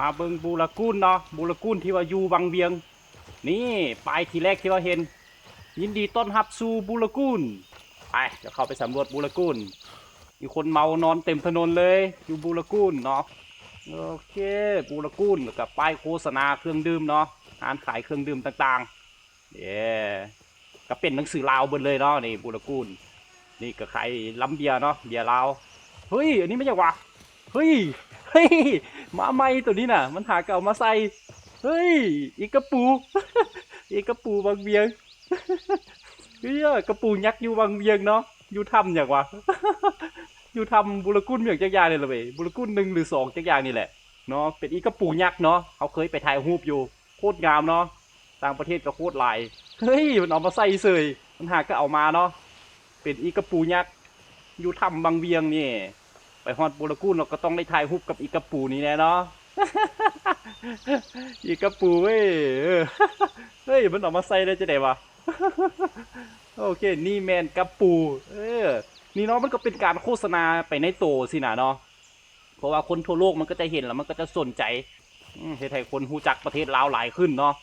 มาเบิงบูรากูนเนาะบูรากูนที่ว่าอยู่วังเวียงนี่ไปทีแรกที่ว่าเห็นยินดีต้อนรับสู่บูรากูนไปจะเข้าไปสำรวจบูรากูนมีคนเมานอนเต็มถนนเลยอยู่บูรากูนเนาะโอเคบูรากูนกับป้ายโฆษณาเครื่องดื่มเนาะร้านขายเครื่องดื่มต่างๆก็เป็นหนังสือลาวเบิดเลยเนาะนี่บูรากูนนี่ก็ขายล้ำเบียร์เนาะเบียร์ลาวเฮ้ยอันนี้ไม่ใช่วะเฮ้ยเฮ้ยมาใหม่ตัวนี้น่ะมันหาเก่ามาใส่เฮ้ยอีกกระปู อีกกระปูบางเวียงเฮ้ยกระปูยักษ์อยู่บางเวียงเนาะอยู่ทำอย่างวะ อยู่ทำบุรกุลอย่างจักรยานเลยเหรอเว้ยบุรกุล1 หรือ 2จักรยานนี่แหละเนาะเป็นอีกกระปูยักษ์เนาะเขาเคยไปถ่ายรูปอยู่โคตรงามเนาะต่างประเทศก็โคตรหลายเฮ้ยมันเอามาใส่เสยมันหาก็เอามาเนาะเป็นอีกกระปูยักษ์อยู่ทำบางเวียงนี่ไปฮอดบุรกุลเราก็ต้องได้ถ่ายรูปกับอีกกระปูนี่แน่เนาะ อีกกระปูเว้ยเฮ้ยมันออกมาใส่ได้จะได้วะ โอเคนี่แมนกระปูนี่เนาะมันก็เป็นการโฆษณาไปในโตสินะเนาะเพราะว่าคนทั่วโลกมันก็จะเห็นแล้วมันก็จะสนใจเฮ็ดให้คนรู้จักประเทศลาวหลายขึ้นเนาะ